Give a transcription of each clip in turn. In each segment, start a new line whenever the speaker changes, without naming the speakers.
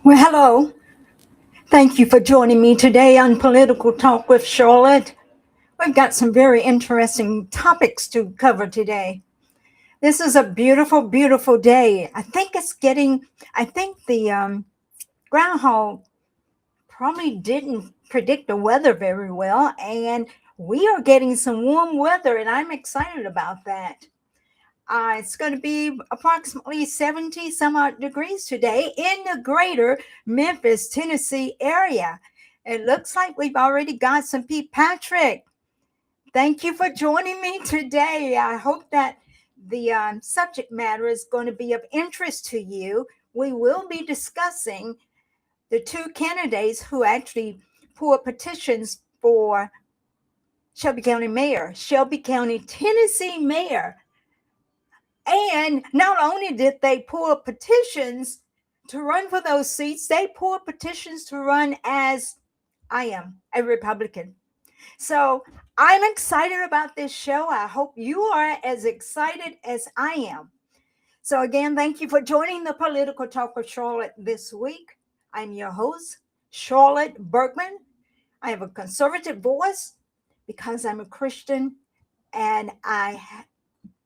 Well, hello. Thank you for joining me today on Political Talk with Charlotte. We've got some very interesting topics to cover today. This is a beautiful, beautiful day. I think the groundhog probably didn't predict the weather very well, and we are getting some warm weather, and I'm excited about that. It's going to be approximately 70 some odd degrees today in the greater Memphis, Tennessee area. It looks like we've already got some Pete Patrick. Thank you for joining me today. I hope that the subject matter is going to be of interest to you. We will be discussing the two candidates who actually poured petitions for Shelby County Mayor, Shelby County, Tennessee Mayor. And not only did they pour petitions to run for those seats, they poured petitions to run as I am, a Republican. So I'm excited about this show. I hope you are as excited as I am. So again, thank you for joining the Political Talk with Charlotte this week. I'm your host, Charlotte Bergmann. I have a conservative voice because I'm a Christian and I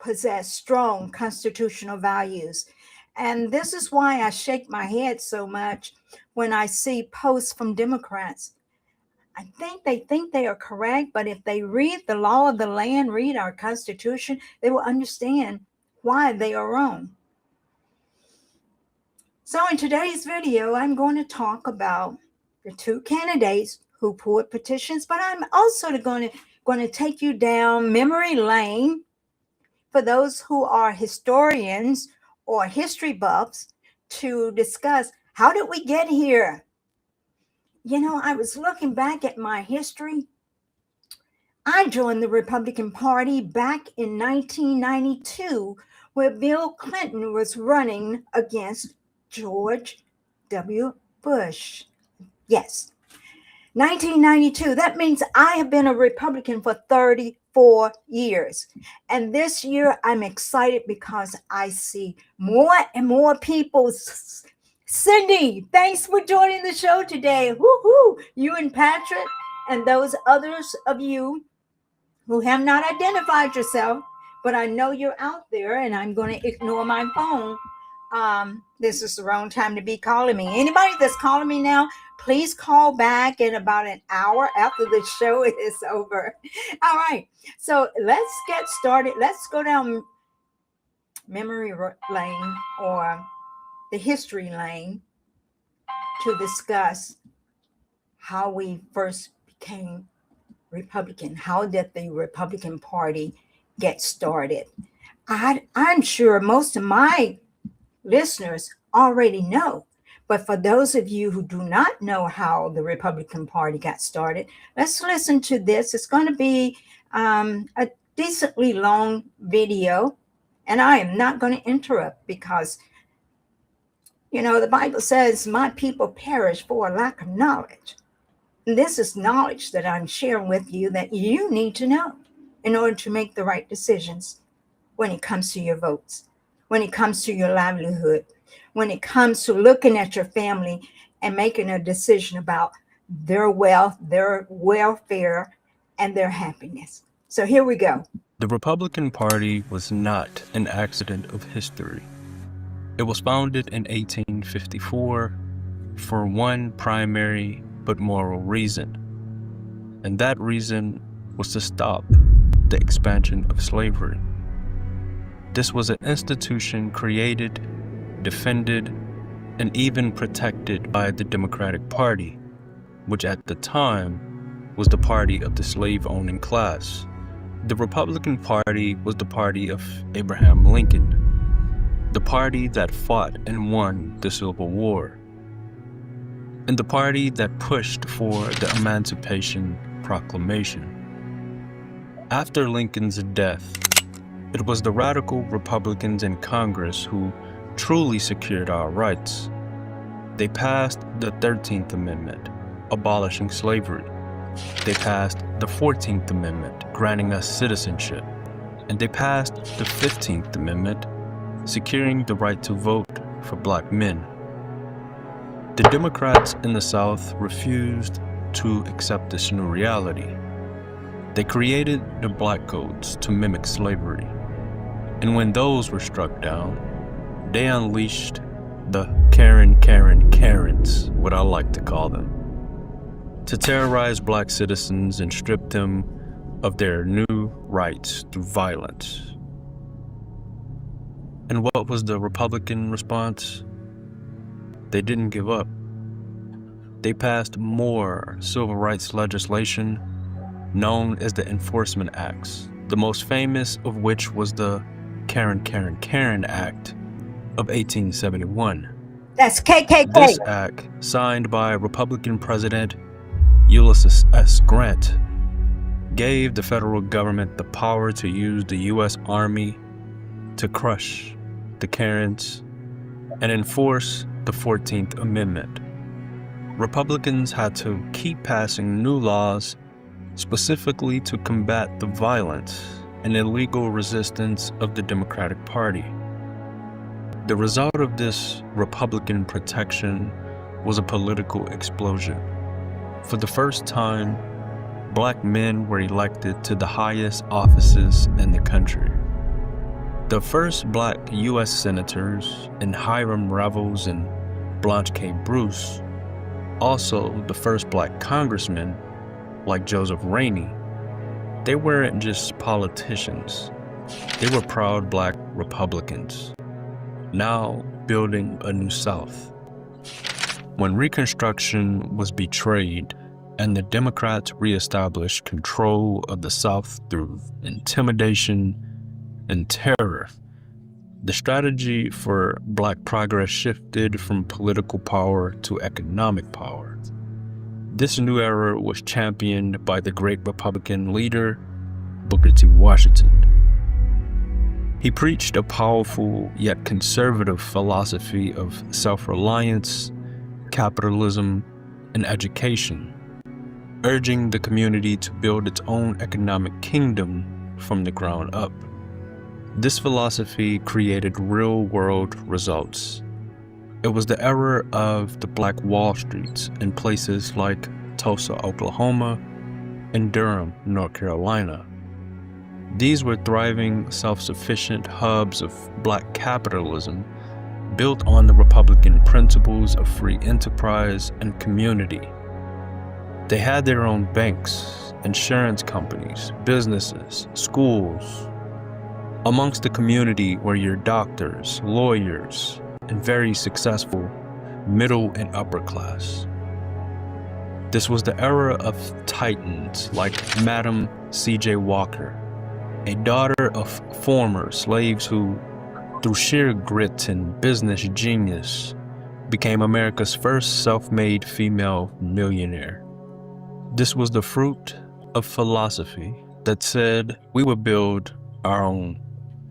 possess strong constitutional values. And this is why I shake my head so much when I see posts from Democrats. I think they are correct, but if they read the law of the land, read our Constitution, they will understand why they are wrong. So in today's video, I'm going to talk about the two candidates who poured petitions, but I'm also going to take you down memory lane for those who are historians or history buffs to discuss how did we get here. You know, I was looking back at my history. I joined the Republican Party back in 1992, where Bill Clinton was running against George W. Bush. Yes, 1992. That means I have been a Republican for 34 years. And this year I'm excited because I see more and more people. Cindy, thanks for joining the show today. Woohoo! You and Patrick and those others of you who have not identified yourself, but I know you're out there and I'm going to ignore my phone. This is the wrong time to be calling me. Anybody that's calling me now, please call back in about an hour after the show is over. All right. So let's get started. Let's go down memory lane or the history lane to discuss how we first became Republican. How did the Republican Party get started? I'm sure most of my listeners already know. But for those of you who do not know how the Republican Party got started, let's listen to this. It's going to be a decently long video, and I am not going to interrupt because, you know, the Bible says, my people perish for a lack of knowledge. And this is knowledge that I'm sharing with you that you need to know in order to make the right decisions when it comes to your votes, when it comes to your livelihood, when it comes to looking at your family and making a decision about their wealth, their welfare, and their happiness. So here we go.
The Republican Party was not an accident of history. It was founded in 1854 for one primary but moral reason, and that reason was to stop the expansion of slavery. This was an institution created, defended, and even protected by the Democratic Party, which at the time was the party of the slave-owning class. The Republican Party was the party of Abraham Lincoln, the party that fought and won the Civil War, and the party that pushed for the Emancipation Proclamation. After Lincoln's death, it was the radical Republicans in Congress who truly secured our rights. They passed the 13th Amendment, abolishing slavery. They passed the 14th Amendment, granting us citizenship. And they passed the 15th Amendment, securing the right to vote for Black men. The Democrats in the South refused to accept this new reality. They created the black codes to mimic slavery. And when those were struck down, they unleashed the Karens, what I like to call them, to terrorize black citizens and strip them of their new rights through violence. And what was the Republican response? They didn't give up. They passed more civil rights legislation known as the Enforcement Acts, the most famous of which was the Karen Act of 1871.
That's KKK.
This act, signed by Republican President Ulysses S. Grant, gave the federal government the power to use the U.S. Army to crush the Karens and enforce the 14th Amendment. Republicans had to keep passing new laws specifically to combat the violence and illegal resistance of the Democratic Party. The result of this Republican protection was a political explosion. For the first time, black men were elected to the highest offices in the country. The first black U.S. senators in Hiram Revels and Blanche K. Bruce, also the first black congressmen like Joseph Rainey, they weren't just politicians. They were proud black Republicans, now building a new South. When Reconstruction was betrayed and the Democrats reestablished control of the South through intimidation and terror, the strategy for black progress shifted from political power to economic power. This new era was championed by the great Republican leader, Booker T. Washington. He preached a powerful yet conservative philosophy of self-reliance, capitalism, and education, urging the community to build its own economic kingdom from the ground up. This philosophy created real-world results. It was the era of the Black Wall Streets in places like Tulsa, Oklahoma, and Durham, North Carolina. These were thriving, self-sufficient hubs of black capitalism built on the Republican principles of free enterprise and community. They had their own banks, insurance companies, businesses, schools. Amongst the community were your doctors, lawyers, and very successful middle and upper class. This was the era of titans like Madam C.J. Walker, a daughter of former slaves who, through sheer grit and business genius, became America's first self-made female millionaire. This was the fruit of philosophy that said we would build our own.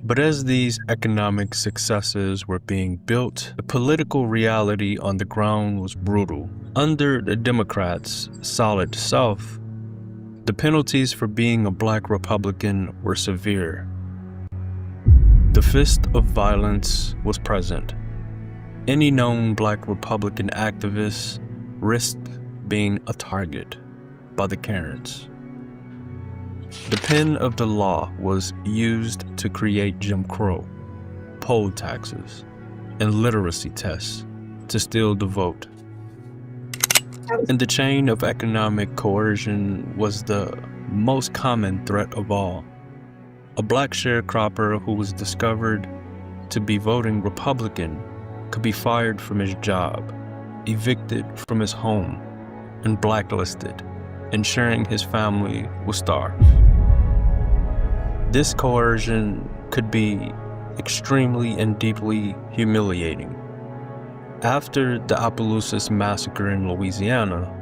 But as these economic successes were being built, the political reality on the ground was brutal. Under the Democrats' solid South, the penalties for being a black Republican were severe. The fist of violence was present. Any known black Republican activist risked being a target by the Karens. The pen of the law was used to create Jim Crow, poll taxes, and literacy tests to steal the vote. And the chain of economic coercion was the most common threat of all. A black sharecropper who was discovered to be voting Republican could be fired from his job, evicted from his home, and blacklisted, ensuring his family would starve. This coercion could be extremely and deeply humiliating. After the Opelousas massacre in Louisiana,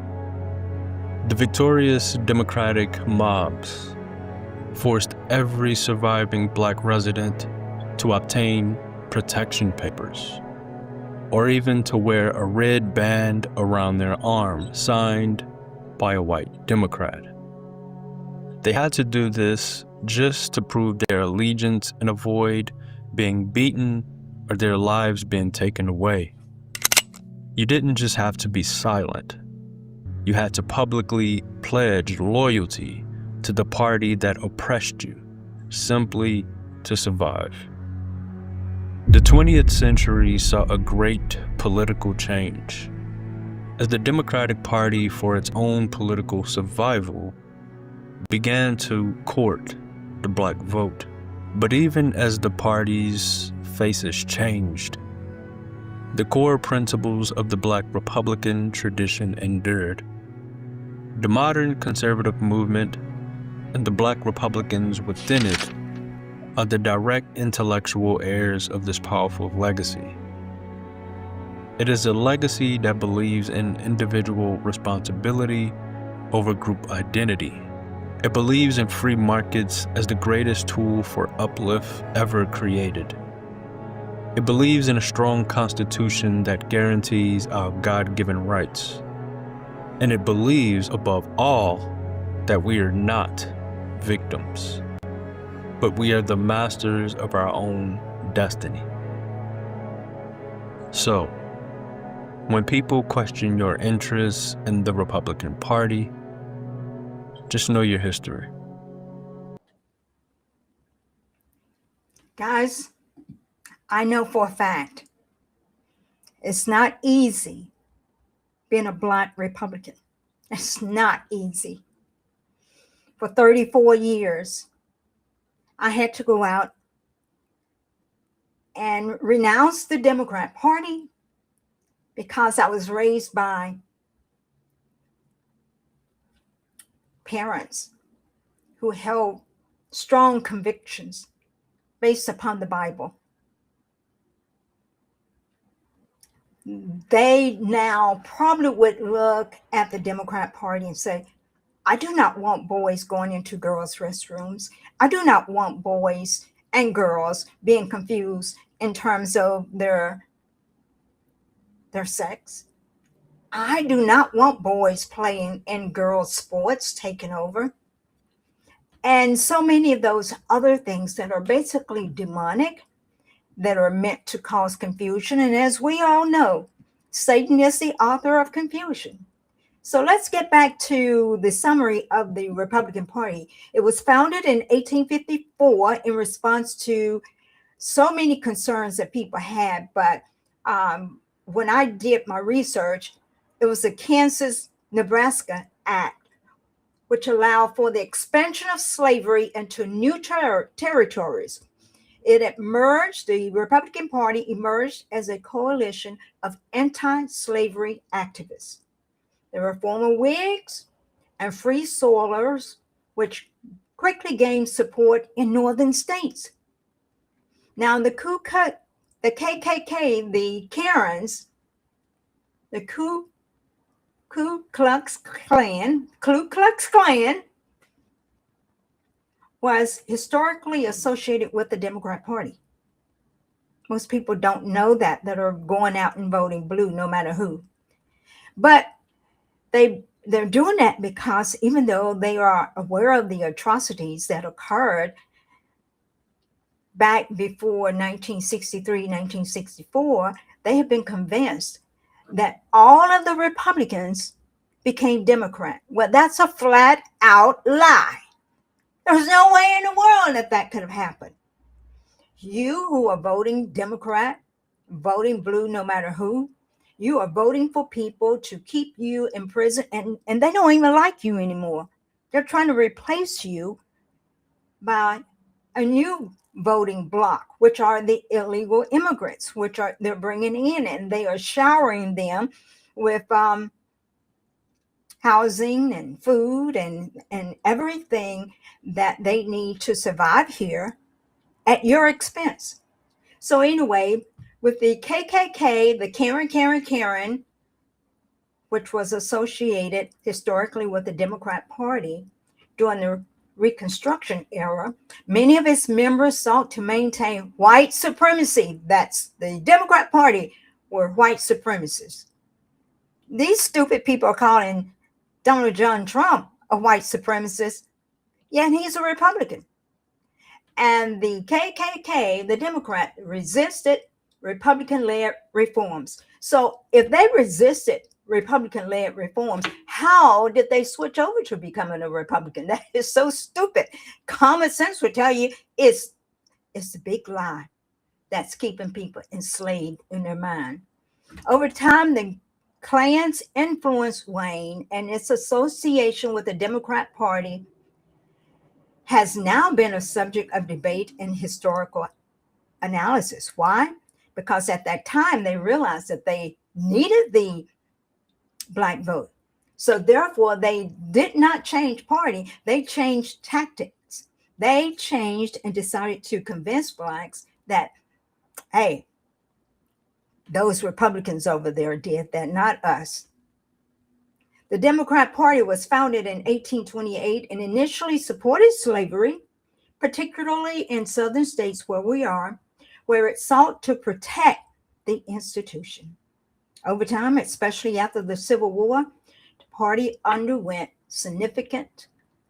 the victorious Democratic mobs forced every surviving black resident to obtain protection papers, or even to wear a red band around their arm signed by a white Democrat. They had to do this just to prove their allegiance and avoid being beaten or their lives being taken away. You didn't just have to be silent. You had to publicly pledge loyalty to the party that oppressed you, simply to survive. The 20th century saw a great political change, as the Democratic Party, for its own political survival, began to court the black vote. But even as the party's faces changed, the core principles of the Black Republican tradition endured. The modern conservative movement and the Black Republicans within it are the direct intellectual heirs of this powerful legacy. It is a legacy that believes in individual responsibility over group identity. It believes in free markets as the greatest tool for uplift ever created. It believes in a strong constitution that guarantees our God-given rights. And it believes, above all, that we are not victims, but we are the masters of our own destiny. So, when people question your interests in the Republican Party, just know your history.
Guys, I know for a fact it's not easy being a Black Republican. It's not easy. For 34 years, I had to go out and renounce the Democrat Party because I was raised by parents who held strong convictions based upon the Bible. They now probably would look at the Democrat Party and say, I do not want boys going into girls' restrooms. I do not want boys and girls being confused in terms of their sex. I do not want boys playing in girls' sports taking over. And so many of those other things that are basically demonic, that are meant to cause confusion. And as we all know, Satan is the author of confusion. So let's get back to the summary of the Republican Party. It was founded in 1854 in response to so many concerns that people had. But when I did my research, it was the Kansas-Nebraska Act, which allowed for the expansion of slavery into new territories. The Republican Party emerged as a coalition of anti-slavery activists. There were former Whigs and Free Soilers, which quickly gained support in northern states. Now, the KKK, the Karens, the Ku Klux Klan was historically associated with the Democrat Party. Most people don't know that are going out and voting blue no matter who. But they're doing that because even though they are aware of the atrocities that occurred back before 1963, 1964, they have been convinced that all of the Republicans became Democrat. Well, that's a flat out lie. There's no way in the world that could have happened. You who are voting Democrat, voting blue no matter who, you are voting for people to keep you in prison, and they don't even like you anymore. They're trying to replace you by a new voting bloc, which are the illegal immigrants, they're bringing in, and they are showering them with housing and food and everything that they need to survive here at your expense. So anyway, with the KKK, the Karen, which was associated historically with the Democrat Party during the Reconstruction era, many of its members sought to maintain white supremacy. That's the Democrat Party were white supremacists. These stupid people are calling Donald John Trump a white supremacist, yet he's a Republican. And the KKK, the Democrat, resisted Republican-led reforms. So if they resisted Republican-led reforms, how did they switch over to becoming a Republican? That is so stupid. Common sense would tell you it's a big lie that's keeping people enslaved in their mind. Over time, the Klan's influence waned, and its association with the Democrat Party has now been a subject of debate and historical analysis. Why? Because at that time they realized that they needed the black vote. So therefore, they did not change party, they changed tactics. They changed and decided to convince blacks that, hey, those Republicans over there did that, not us. The Democrat Party was founded in 1828 and initially supported slavery, particularly in southern states where we are, where it sought to protect the institution. Over time, especially after the Civil War, the party underwent significant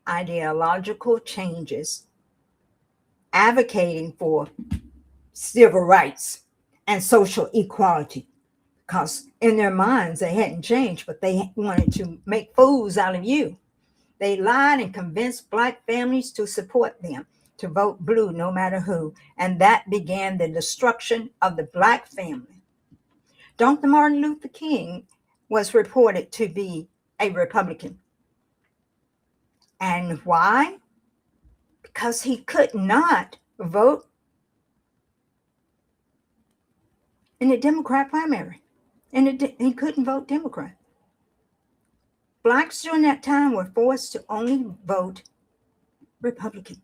ideological changes, advocating for civil rights and social equality. Because in their minds, they hadn't changed, but they wanted to make fools out of you. They lied and convinced black families to support them, to vote blue no matter who. And that began the destruction of the black family. Dr. Martin Luther King was reported to be a Republican. And why? Because he could not vote in the Democrat primary. And he couldn't vote Democrat. Blacks during that time were forced to only vote Republican.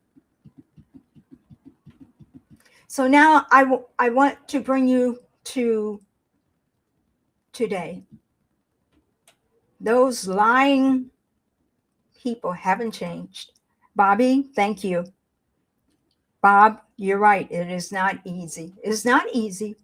So now I want to bring you to today. Those lying people haven't changed. Bobby, thank you. Bob, you're right. It is not easy. It's not easy,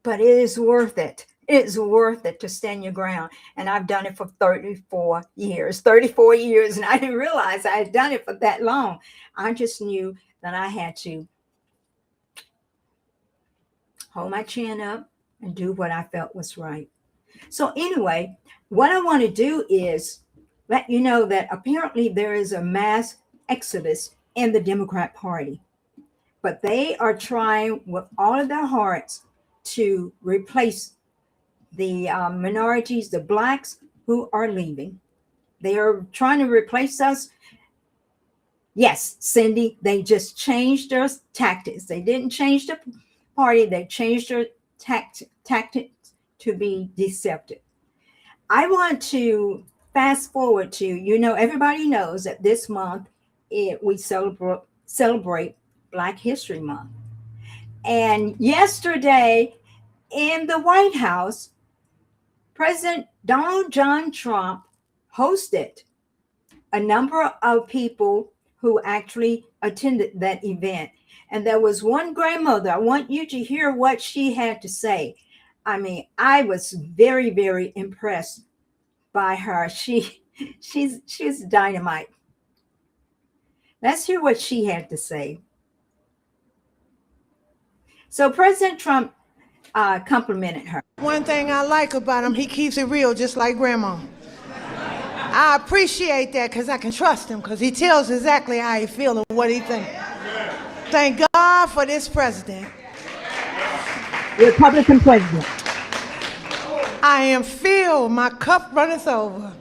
but it is worth it. It is worth it to stand your ground. And I've done it for 34 years, and I didn't realize I had done it for that long. I just knew that I had to hold my chin up and do what I felt was right. So anyway, what I want to do is let you know that apparently there is a mass exodus in the Democrat Party, but they are trying with all of their hearts to replace the minorities, the blacks who are leaving. They are trying to replace us. Yes, Cindy, they just changed their tactics. They didn't change the party, they changed their tactics to be deceptive. I want to fast forward to, everybody knows that this month we celebrate Black History Month. And yesterday in the White House, President Donald John Trump hosted a number of people who actually attended that event. And there was one grandmother. I want you to hear what she had to say. I mean, I was very, very impressed by her. She's dynamite. Let's hear what she had to say. So President Trump complimented her.
One thing I like about him, he keeps it real, just like Grandma. I appreciate that because I can trust him because he tells exactly how he feels and what he thinks. Thank God for this president.
Republican president.
I am filled, my cup runneth over.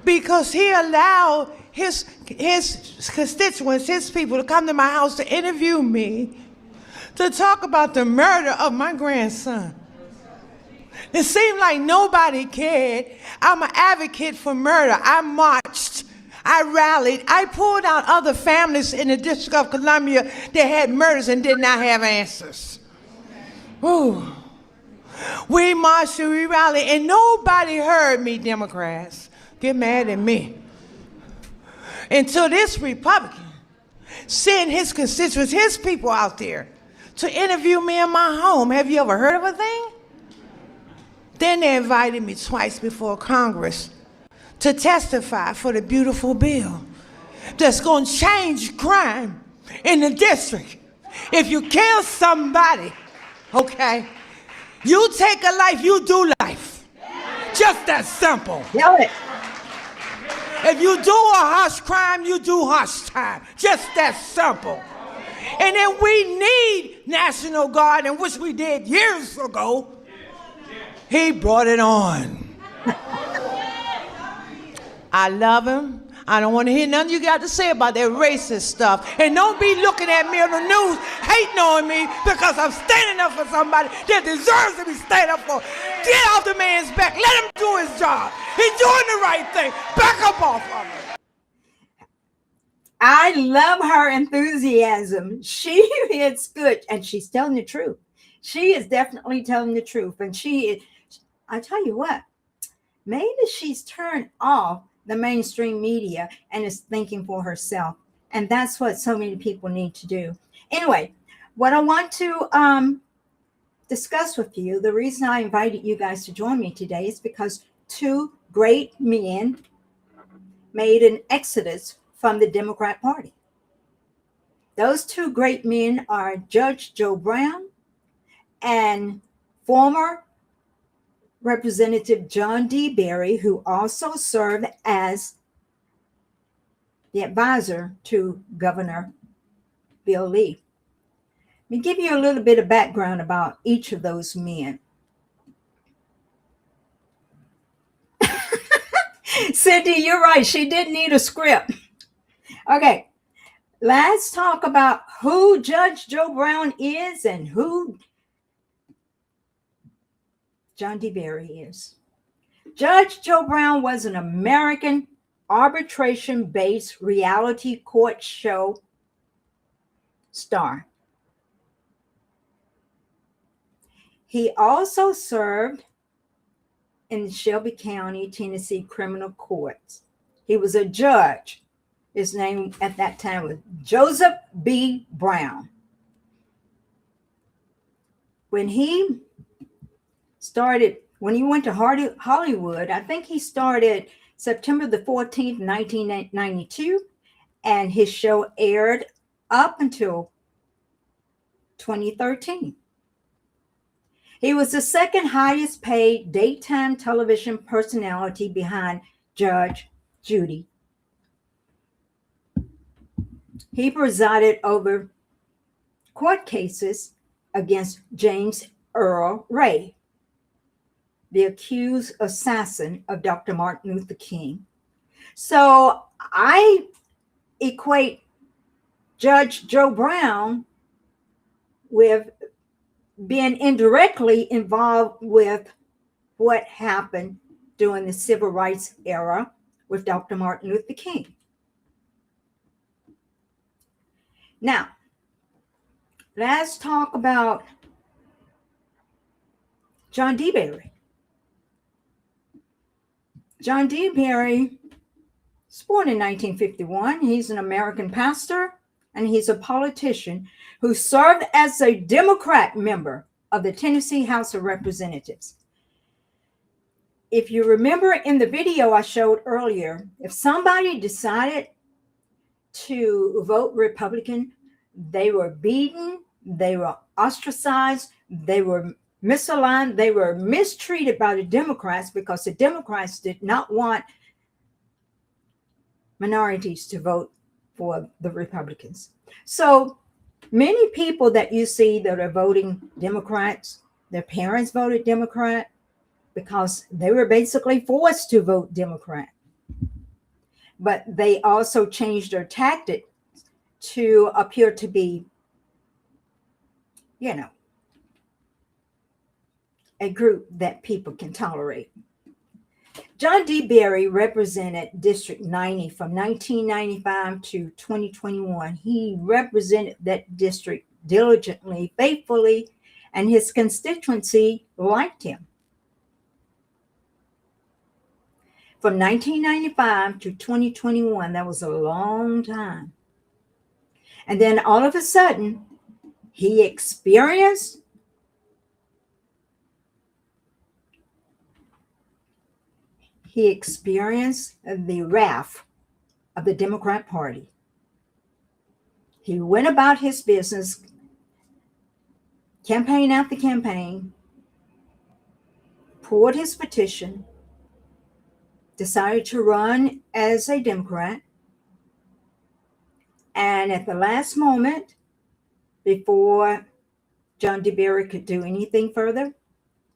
Because he allowed his constituents, his people to come to my house to interview me, to talk about the murder of my grandson. It seemed like nobody cared. I'm an advocate for murder. I marched, I rallied, I pulled out other families in the District of Columbia that had murders and did not have answers. Ooh. We marched and we rallied, and nobody heard me, Democrats. Get mad at me. Until this Republican sent his constituents, his people out there to interview me in my home. Have you ever heard of a thing? Then they invited me twice before Congress to testify for the beautiful bill that's going to change crime in the district. If you kill somebody Okay? You take a life, you do life. Just that simple.
Yell it.
If you do a harsh crime, you do harsh time. Just that simple. And then we need National Guard, and which we did years ago. He brought it on. I love him. I don't want to hear nothing you got to say about that racist stuff. And don't be looking at me on the news hating on me because I'm standing up for somebody that deserves to be standing up for. Get off the man's back. Let him do his job. He's doing the right thing. Back up off of him.
I love her enthusiasm. She is good, and she's telling the truth. She is definitely telling the truth. And I tell you what, maybe she's turned off the mainstream media and is thinking for herself. And that's what so many people need to do. Anyway, what I want to discuss with you, the reason I invited you guys to join me today is because two great men made an exodus from the Democrat Party. Those two great men are Judge Joe Brown and former Representative John D. Berry, who also served as the advisor to Governor Bill Lee. Let me give you a little bit of background about each of those men. Cindy, you're right. She did need a script. Okay, let's talk about who Judge Joe Brown is and who John D. Berry is. Judge Joe Brown was an American arbitration-based reality court show star. He also served in Shelby County, Tennessee criminal courts. He was a judge. His name at that time was Joseph B. Brown. When he went to Hollywood, I think he started September the 14th, 1992, and his show aired up until 2013. He was the second highest paid daytime television personality behind Judge Judy. He presided over court cases against James Earl Ray, the accused assassin of Dr. Martin Luther King. So I equate Judge Joe Brown with being indirectly involved with what happened during the civil rights era with Dr. Martin Luther King. Now, let's talk about John D. Berry. John D. Berry was born in 1951. He's an American pastor, and he's a politician who served as a Democrat member of the Tennessee House of Representatives. If you remember in the video I showed earlier, if somebody decided to vote Republican, they were beaten, they were ostracized, they were misaligned, they were mistreated by the Democrats because the Democrats did not want minorities to vote for the Republicans. So many people that you see that are voting Democrats, their parents voted Democrat because they were basically forced to vote Democrat. But they also changed their tactic to appear to be, a group that people can tolerate. John D. Berry represented District 90 from 1995 to 2021. He represented that district diligently, faithfully, and his constituency liked him. From 1995 to 2021, that was a long time. And then all of a sudden, he experienced the wrath of the Democrat Party. He went about his business campaign after campaign, poured his petition, decided to run as a Democrat, and at the last moment, before John DeBerry could do anything further,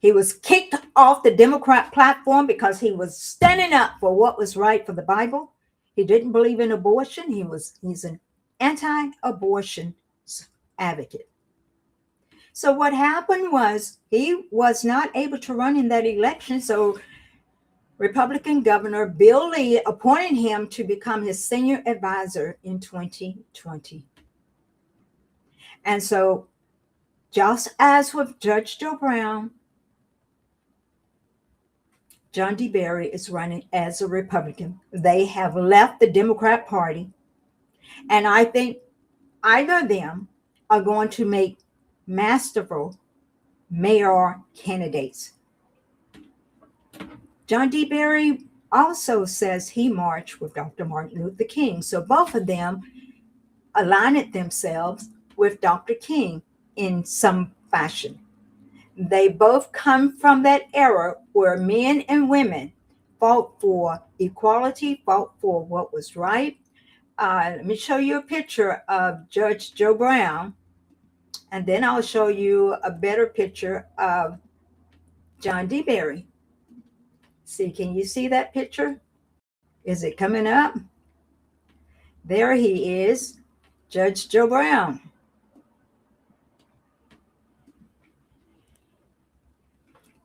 he was kicked off the Democrat platform because he was standing up for what was right for the Bible. He didn't believe in abortion. He's an anti-abortion advocate. So what happened was he was not able to run in that election. So Republican Governor Bill Lee appointed him to become his senior advisor in 2020. And so just as with Judge Joe Brown, John DeBerry is running as a Republican. They have left the Democrat Party, and I think either of them are going to make masterful mayor candidates. John DeBerry also says he marched with Dr. Martin Luther King, so both of them aligned themselves with Dr. King in some fashion. They both come from that era where men and women fought for equality, fought for what was right. Let me show you a picture of Judge Joe Brown, and then I'll show you a better picture of John DeBerry. See, can you see that picture? Is it coming up? There he is, Judge Joe Brown.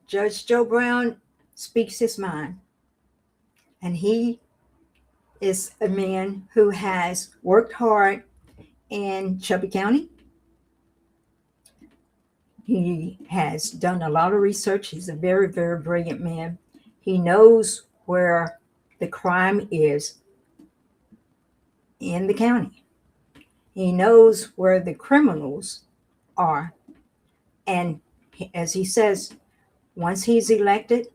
Judge Joe Brown speaks his mind, and he is a man who has worked hard in Shelby County. He has done a lot of research. He's a very, very brilliant man. He knows where the crime is in the county. He knows where the criminals are. And as he says, once he's elected,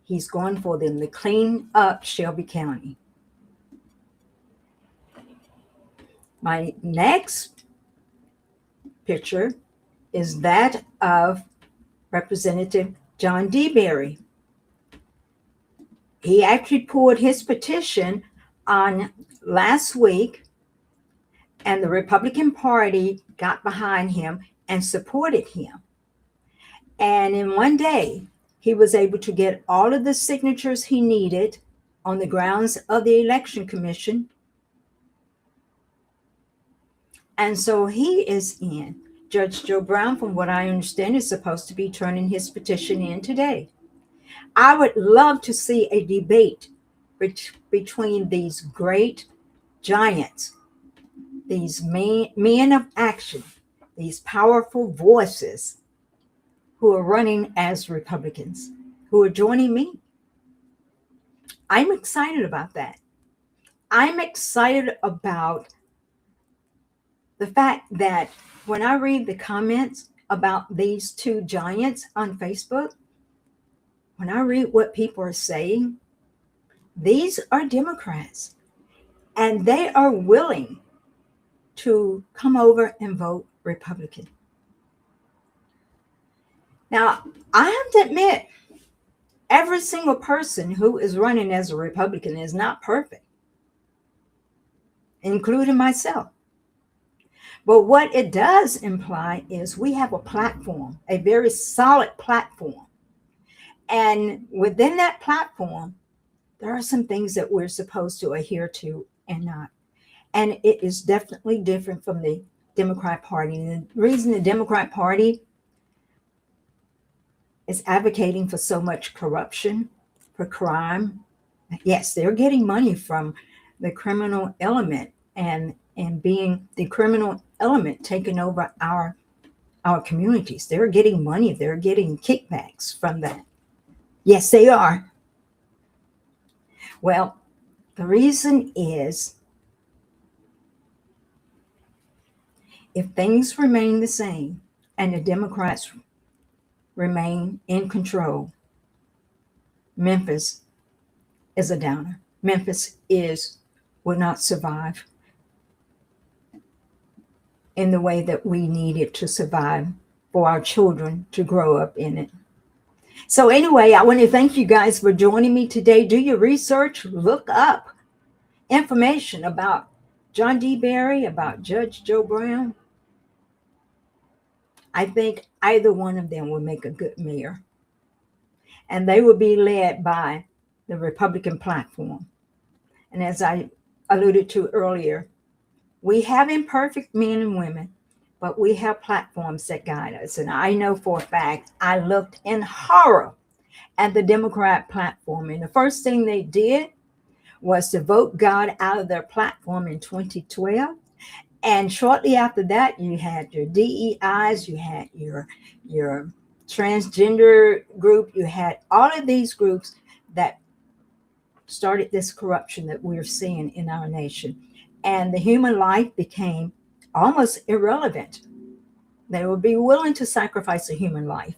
he's going for them to clean up Shelby County. My next picture is that of Representative John DeBerry. He actually poured his petition on last week, and the Republican Party got behind him and supported him. And in one day, he was able to get all of the signatures he needed on the grounds of the Election Commission. And so he is in. Judge Joe Brown, from what I understand, is supposed to be turning his petition in today. I would love to see a debate between these great giants, these men of action, these powerful voices who are running as Republicans, who are joining me. I'm excited about that. I'm excited about the fact that when I read the comments about these two giants on Facebook, when I read what people are saying, these are Democrats, and they are willing to come over and vote Republican. Now, I have to admit, every single person who is running as a Republican is not perfect, including myself. But what it does imply is we have a platform, a very solid platform. And within that platform, there are some things that we're supposed to adhere to and not. And it is definitely different from the Democrat Party. And the reason the Democrat Party is advocating for so much corruption, for crime, yes, they're getting money from the criminal element and being the criminal element taking over our communities. They're getting money. They're getting kickbacks from that. Yes, they are. Well, the reason is if things remain the same and the Democrats remain in control, Memphis is a downer. Memphis will not survive in the way that we need it to survive for our children to grow up in it. So, anyway, I want to thank you guys for joining me today. Do your research, look up information about John D. Berry, about Judge Joe Brown. I think either one of them will make a good mayor, and they will be led by the Republican platform. And as I alluded to earlier, we have imperfect men and women, but we have platforms that guide us. And I know for a fact, I looked in horror at the Democrat platform, and the first thing they did was to vote God out of their platform in 2012. And shortly after that, you had your DEIs, you had your transgender group, you had all of these groups that started this corruption that we're seeing in our nation. And the human life became almost irrelevant. They would be willing to sacrifice a human life.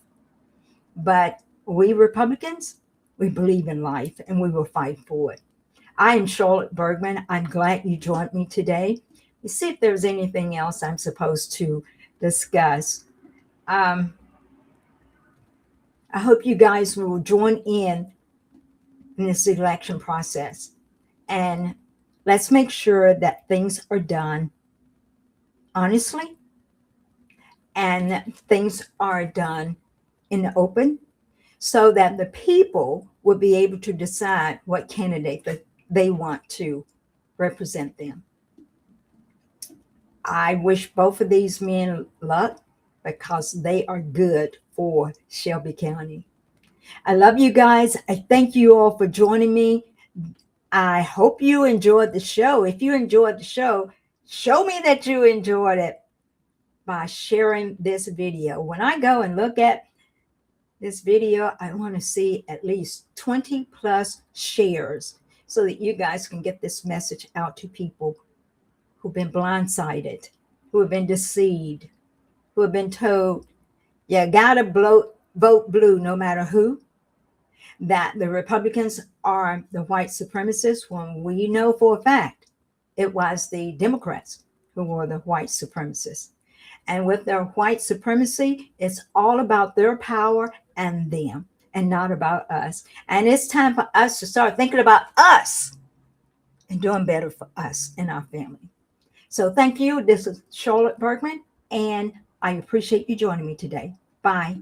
But we Republicans, we believe in life and we will fight for it. I am Charlotte Bergmann. I'm glad you joined me today. Let's see if there's anything else I'm supposed to discuss. I hope you guys will join in this election process. And let's make sure that things are done honestly and that things are done in the open so that the people will be able to decide what candidate that they want to represent them. I wish both of these men luck because they are good for Shelby County. I love you guys. I thank you all for joining me. I hope you enjoyed the show. If you enjoyed the show, show me that you enjoyed it by sharing this video. When I go and look at this video, I want to see at least 20 plus shares so that you guys can get this message out to people who've been blindsided, who have been deceived, who have been told, you gotta vote blue no matter who, that the Republicans are the white supremacists, when we know for a fact it was the Democrats who were the white supremacists. And with their white supremacy, it's all about their power and them and not about us. And it's time for us to start thinking about us and doing better for us and our family. So thank you. This is Charlotte Bergmann, and I appreciate you joining me today. Bye.